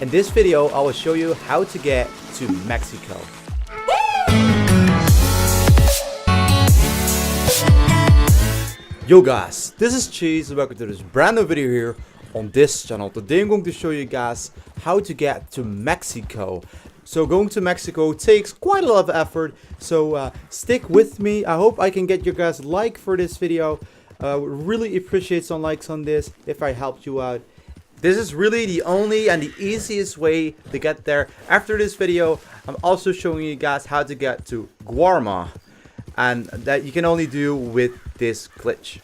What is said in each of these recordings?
In this video, I will show you how to get to Mexico. Yo guys, this is Cheese and welcome to this brand new video here on this channel. Today I'm going to show you guys how to get to Mexico. So going to Mexico takes quite a lot of effort, so stick with me. I hope I can get you guys a like for this video. Really appreciate some likes on this if I helped you out. This is really the only and the easiest way to get there. After this video, I'm also showing you guys how to get to Guarma, and that you can only do with this glitch.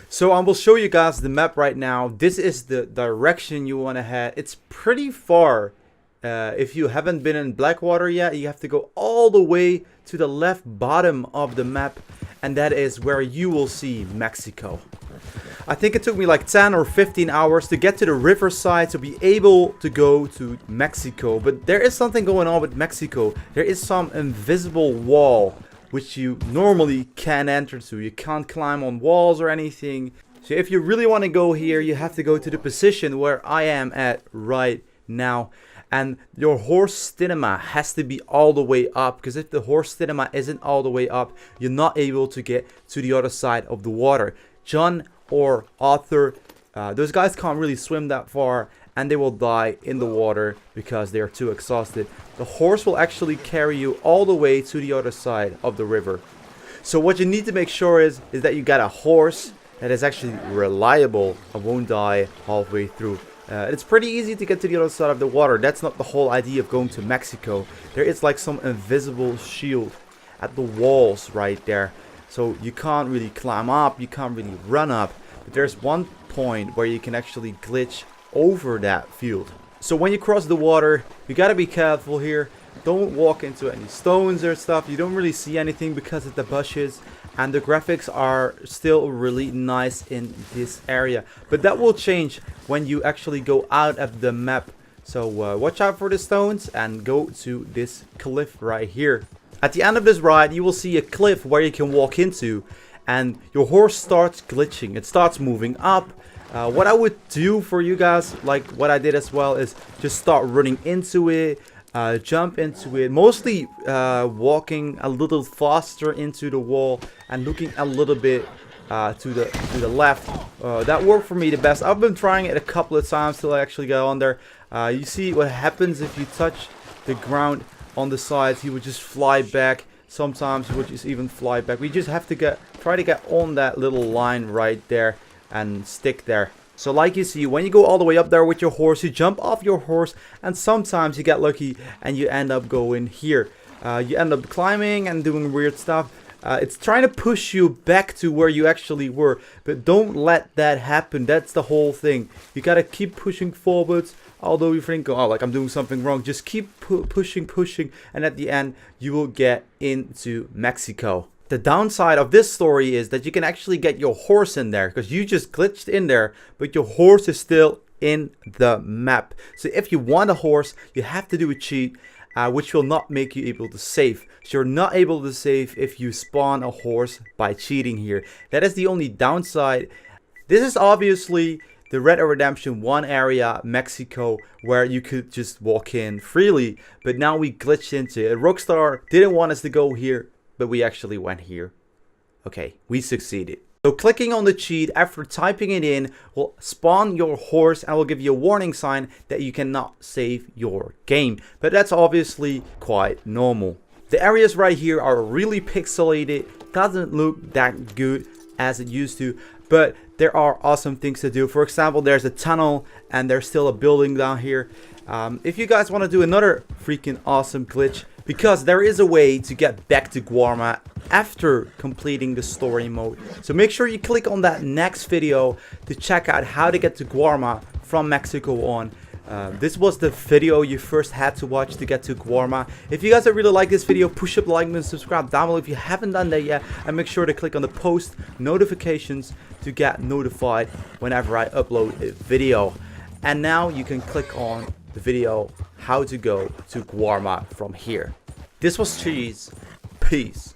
So I will show you guys the map right now. This is the direction you want to head. It's pretty far. If you haven't been in Blackwater yet, you have to go all the way to the left bottom of the map, and that is where you will see Mexico. I think it took me like 10 or 15 hours to get to the riverside to be able to go to Mexico. But there is something going on with Mexico. There is some invisible wall which you normally can't enter to. You can't climb on walls or anything. So if you really want to go here, you have to go to the position where I am at right now. And your horse stamina has to be all the way up, because if the horse stamina isn't all the way up, you're not able to get to the other side of the water. John or Arthur, those guys can't really swim that far, and they will die in the water because they are too exhausted. The horse will actually carry you all the way to the other side of the river. So what you need to make sure is that you got a horse that is actually reliable and won't die halfway through. It's pretty easy to get to the other side of the water. That's not the whole idea of going to Mexico. There is like some invisible shield at the walls right there. So you can't really climb up, you can't really run up. But there's one point where you can actually glitch over that field. So when you cross the water, you gotta be careful here. Don't walk into any stones or stuff. You don't really see anything because of the bushes. And the graphics are still really nice in this area. But that will change when you actually go out of the map. So watch out for the stones and go to this cliff right here. At the end of this ride, you will see a cliff where you can walk into. And your horse starts glitching. It starts moving up. What I would do for you guys, like what I did as well, is just start running into it. Jump into it, mostly walking a little faster into the wall and looking a little bit to the left. That worked for me the best. I've been trying it a couple of times till I actually got on there. You see what happens if you touch the ground on the sides. He would just fly back. Sometimes he would just even fly back. We just have to try to get on that little line right there and stick there. So like you see, when you go all the way up there with your horse, you jump off your horse, and sometimes you get lucky and you end up going here. You end up climbing and doing weird stuff. It's trying to push you back to where you actually were, but don't let that happen. That's the whole thing. You gotta keep pushing forwards, although you think, oh, like I'm doing something wrong. Just keep pushing, and at the end, you will get into Mexico. The downside of this story is that you can actually get your horse in there, because you just glitched in there, but your horse is still in the map. So if you want a horse, you have to do a cheat, which will not make you able to save. So you're not able to save if you spawn a horse by cheating here. That is the only downside. This is obviously the Red Dead Redemption 1 area, Mexico, where you could just walk in freely, but now we glitched into it. Rockstar didn't want us to go here, but we actually went here. Okay, we succeeded. So clicking on the cheat after typing it in will spawn your horse and will give you a warning sign that you cannot save your game. But that's obviously quite normal. The areas right here are really pixelated. Doesn't look that good as it used to, but there are awesome things to do. For example, there's a tunnel and there's still a building down here. If you guys want to do another freaking awesome glitch, because there is a way to get back to Guarma after completing the story mode. So make sure you click on that next video to check out how to get to Guarma from Mexico on. This was the video you first had to watch to get to Guarma. If you guys really like this video, push up the like button, subscribe down below if you haven't done that yet, and make sure to click on the post notifications to get notified whenever I upload a video. And now you can click on the video how to go to Guarma from here. This was Cheese. Peace.